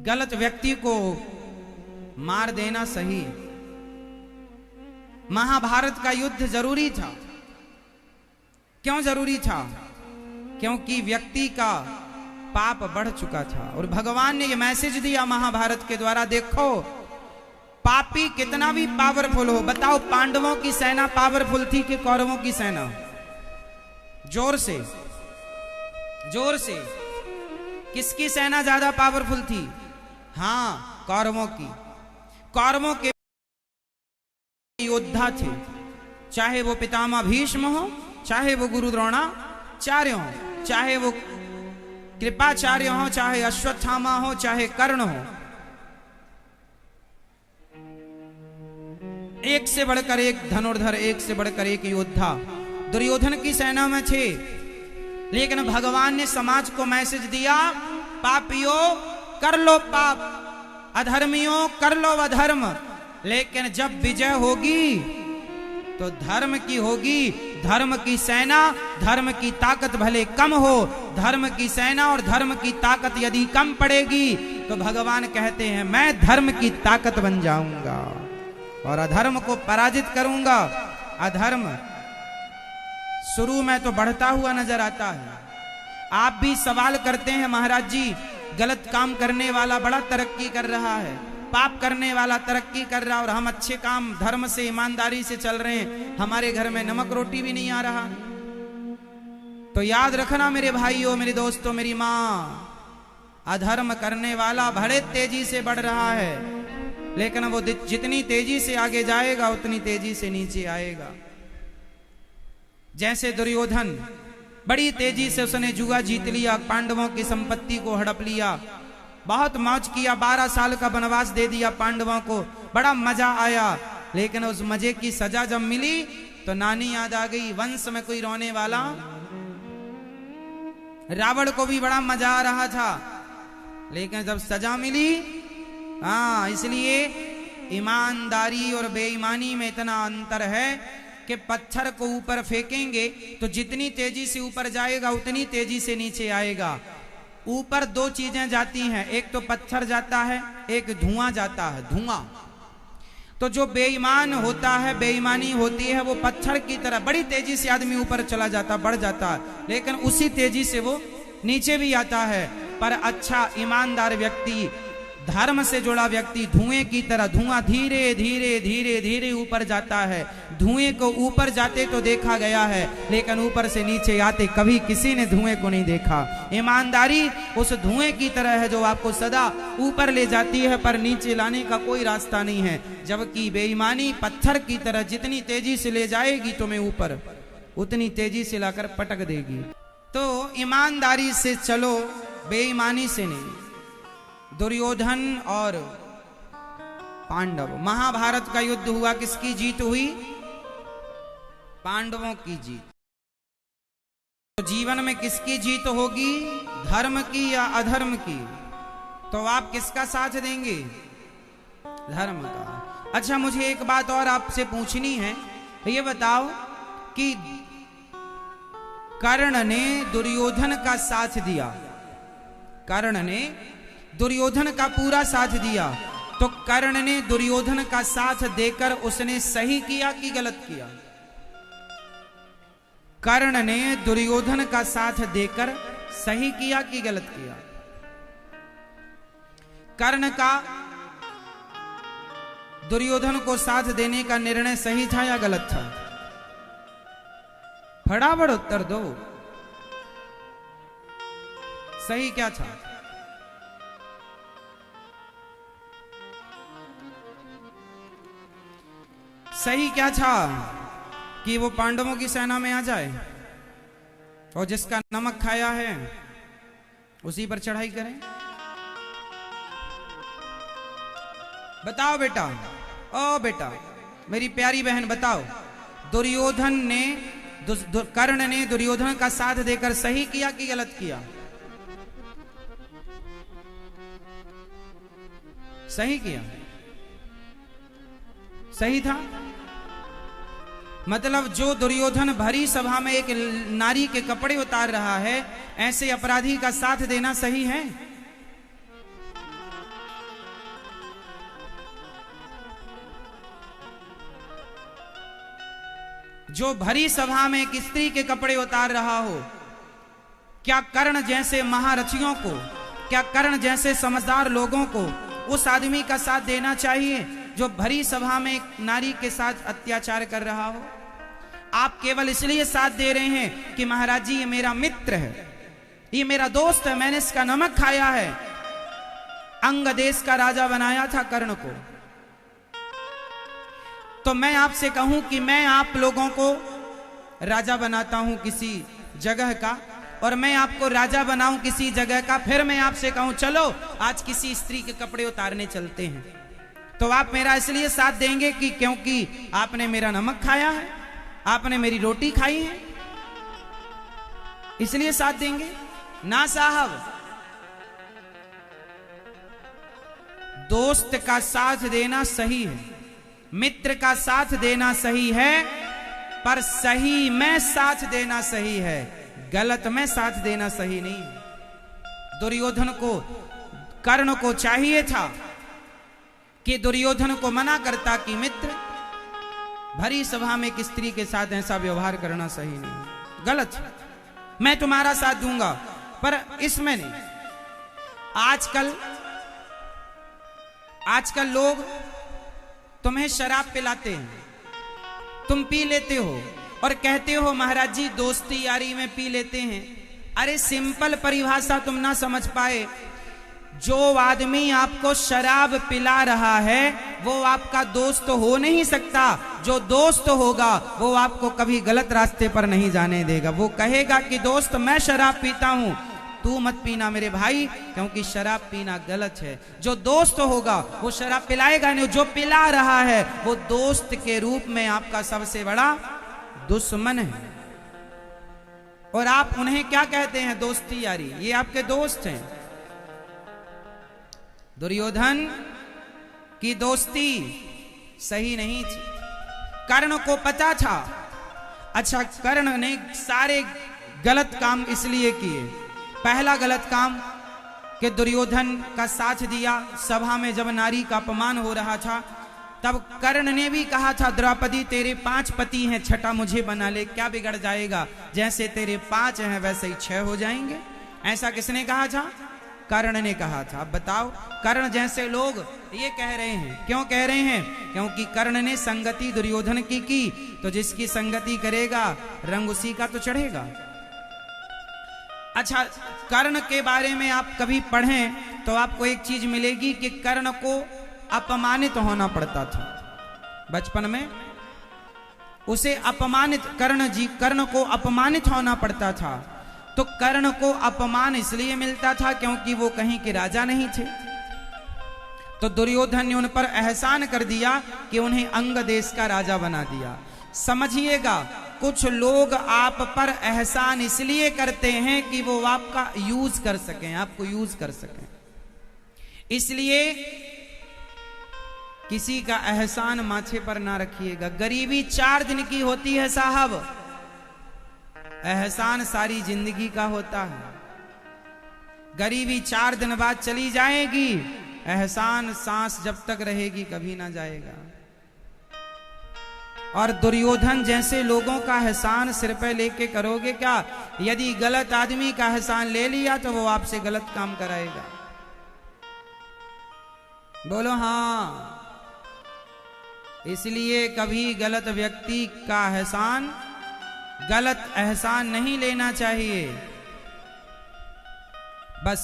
गलत व्यक्ति को मार देना सही है। महाभारत का युद्ध जरूरी था। क्यों जरूरी था? क्योंकि व्यक्ति का पाप बढ़ चुका था और भगवान ने यह मैसेज दिया महाभारत के द्वारा, देखो पापी कितना भी पावरफुल हो, बताओ पांडवों की सेना पावरफुल थी कि कौरवों की सेना? जोर से जोर से, किसकी सेना ज्यादा पावरफुल थी? हाँ, कौरवों की। कौरवों के योद्धा थे, चाहे वो पितामह भीष्म हो, चाहे वो गुरु द्रोणाचार्य हो, चाहे वो कृपाचार्य हो, चाहे अश्वत्थामा हो, चाहे कर्ण हो। एक से बढ़कर एक धनुर्धर, एक से बढ़कर एक योद्धा दुर्योधन की सेना में थे। लेकिन भगवान ने समाज को मैसेज दिया, पापियों कर लो पाप, अधर्मियों कर लो अधर्म, लेकिन जब विजय होगी तो धर्म की होगी। धर्म की सेना, धर्म की ताकत भले कम हो, धर्म की सेना और धर्म की ताकत यदि कम पड़ेगी तो भगवान कहते हैं मैं धर्म की ताकत बन जाऊंगा और अधर्म को पराजित करूंगा। अधर्म शुरू में तो बढ़ता हुआ नजर आता है। आप भी सवाल करते हैं महाराज जी, गलत काम करने वाला बड़ा तरक्की कर रहा है, पाप करने वाला तरक्की कर रहा और हम अच्छे काम धर्म से ईमानदारी से चल रहे हैं, हमारे घर में नमक रोटी भी नहीं आ रहा। तो याद रखना मेरे भाइयों, मेरे दोस्तों, मेरी माँ, अधर्म करने वाला बड़े तेजी से बढ़ रहा है, लेकिन वो जितनी तेजी से आगे जाएगा उतनी तेजी से नीचे आएगा। जैसे दुर्योधन बड़ी तेजी से उसने जुआ जीत लिया, पांडवों की संपत्ति को हड़प लिया, बहुत मौज किया, 12 साल का वनवास दे दिया पांडवों को, बड़ा मजा आया। लेकिन उस मजे की सजा जब मिली तो नानी याद आ गई। वंश में कोई रोने वाला? रावण को भी बड़ा मजा आ रहा था, लेकिन जब सजा मिली, हाँ, इसलिए ईमानदारी और बेईमानी में इतना अंतर है कि पत्थर को ऊपर फेंकेंगे तो जितनी तेजी से ऊपर जाएगा उतनी तेजी से नीचे आएगा। ऊपर दो चीजें जाती हैं, एक तो पत्थर जाता है, एक धुआं जाता है, धुआं। तो जो बेईमान होता है, बेईमानी होती है, वो पत्थर की तरह बड़ी तेजी से आदमी ऊपर चला जाता, बढ़ जाता है, लेकिन उसी तेजी से वो नीचे भी आता है। पर अच्छा ईमानदार व्यक्ति, धर्म से जुड़ा व्यक्ति धुएं की तरह, धुआं धीरे धीरे धीरे धीरे ऊपर जाता है। धुएं को ऊपर जाते तो देखा गया है, लेकिन ऊपर से नीचे आते कभी किसी ने धुएं को नहीं देखा। ईमानदारी उस धुएं की तरह है जो आपको सदा ऊपर ले जाती है, पर नीचे लाने का कोई रास्ता नहीं है। जबकि बेईमानी पत्थर की तरह जितनी तेजी से ले जाएगी तुम्हें ऊपर, उतनी तेजी से लाकर पटक देगी। तो ईमानदारी से चलो, बेईमानी से नहीं। दुर्योधन और पांडव, महाभारत का युद्ध हुआ, किसकी जीत हुई? पांडवों की जीत। तो जीवन में किसकी जीत होगी? धर्म की या अधर्म की? तो आप किसका साथ देंगे? धर्म का। अच्छा, मुझे एक बात और आपसे पूछनी है, ये बताओ कि कर्ण ने दुर्योधन का साथ दिया, कर्ण ने दुर्योधन का पूरा साथ दिया, तो कर्ण ने दुर्योधन का साथ देकर उसने सही किया कि गलत किया? कर्ण ने दुर्योधन का साथ देकर सही किया कि गलत किया? कर्ण का दुर्योधन को साथ देने का निर्णय सही था या गलत था? फटाफट उत्तर दो, सही क्या था? सही क्या था? कि वो पांडवों की सेना में आ जाए और जिसका नमक खाया है उसी पर चढ़ाई करें? बताओ बेटा, ओ बेटा, मेरी प्यारी बहन, बताओ, दुर्योधन ने कर्ण ने दुर्योधन का साथ देकर सही किया कि गलत किया? सही किया, सही था। मतलब जो दुर्योधन भरी सभा में एक नारी के कपड़े उतार रहा है, ऐसे अपराधी का साथ देना सही है? जो भरी सभा में एक स्त्री के कपड़े उतार रहा हो, क्या कर्ण जैसे महारथियों को, क्या कर्ण जैसे समझदार लोगों को उस आदमी का साथ देना चाहिए जो भरी सभा में एक नारी के साथ अत्याचार कर रहा हो? आप केवल इसलिए साथ दे रहे हैं कि महाराज जी ये मेरा मित्र है, ये मेरा दोस्त है, मैंने इसका नमक खाया है। अंग देश का राजा बनाया था कर्ण को। तो मैं आपसे कहूं कि मैं आप लोगों को राजा बनाता हूं किसी जगह का, और मैं आपको राजा बनाऊं किसी जगह का, फिर मैं आपसे कहूं चलो आज किसी स्त्री के कपड़े उतारने चलते हैं, तो आप मेरा इसलिए साथ देंगे कि क्योंकि आपने मेरा नमक खाया है, आपने मेरी रोटी खाई है, इसलिए साथ देंगे? ना साहब, दोस्त का साथ देना सही है, मित्र का साथ देना सही है, पर सही में साथ देना सही है, गलत में साथ देना सही नहीं। दुर्योधन को, कर्ण को चाहिए था कि दुर्योधन को मना करता कि मित्र, भरी सभा में एक स्त्री के साथ ऐसा व्यवहार करना सही नहीं, गलत, मैं तुम्हारा साथ दूंगा, पर इसमें नहीं। आजकल लोग तुम्हें शराब पिलाते हैं, तुम पी लेते हो और कहते हो महाराज जी दोस्ती यारी में पी लेते हैं। अरे सिंपल परिभाषा तुम ना समझ पाए, जो आदमी आपको शराब पिला रहा है वो आपका दोस्त हो नहीं सकता। जो दोस्त होगा वो आपको कभी गलत रास्ते पर नहीं जाने देगा। वो कहेगा कि दोस्त मैं शराब पीता हूं, तू मत पीना मेरे भाई, क्योंकि शराब पीना गलत है। जो दोस्त होगा वो शराब पिलाएगा नहीं, जो पिला रहा है वो दोस्त के रूप में आपका सबसे बड़ा दुश्मन है। और आप उन्हें क्या कहते हैं? दोस्ती यारी, ये आपके दोस्त हैं। दुर्योधन की दोस्ती सही नहीं थी, कर्ण को पता था। अच्छा, कर्ण ने सारे गलत काम इसलिए किए। पहला गलत काम कि दुर्योधन का साथ दिया। सभा में जब नारी का अपमान हो रहा था तब कर्ण ने भी कहा था द्रौपदी तेरे 5 पति हैं, छठा मुझे बना ले, क्या बिगड़ जाएगा, जैसे तेरे 5 हैं वैसे ही 6 हो जाएंगे। ऐसा किसने कहा था? कर्ण ने कहा था। अब बताओ, कर्ण जैसे लोग ये कह रहे हैं, क्यों कह रहे हैं? क्योंकि कर्ण ने संगति दुर्योधन की, तो जिसकी संगति करेगा रंग उसी का तो चढ़ेगा। अच्छा, कर्ण के बारे में आप कभी पढ़ें तो आपको एक चीज मिलेगी कि कर्ण को अपमानित होना पड़ता था बचपन में। उसे अपमानित, कर्ण को अपमानित होना पड़ता था। तो कर्ण को अपमान इसलिए मिलता था क्योंकि वो कहीं के राजा नहीं थे। तो दुर्योधन ने उन पर एहसान कर दिया कि उन्हें अंग देश का राजा बना दिया। समझिएगा, कुछ लोग आप पर एहसान इसलिए करते हैं कि वो आपका यूज कर सकें, आपको यूज कर सकें। इसलिए किसी का एहसान माथे पर ना रखिएगा। गरीबी 4 दिन की होती है साहब, एहसान सारी जिंदगी का होता है। गरीबी 4 दिन बाद चली जाएगी, एहसान सांस जब तक रहेगी कभी ना जाएगा। और दुर्योधन जैसे लोगों का एहसान सिर पे लेके करोगे क्या? यदि गलत आदमी का एहसान ले लिया तो वो आपसे गलत काम कराएगा। बोलो हाँ। इसलिए कभी गलत व्यक्ति का एहसान, गलत एहसान नहीं लेना चाहिए। बस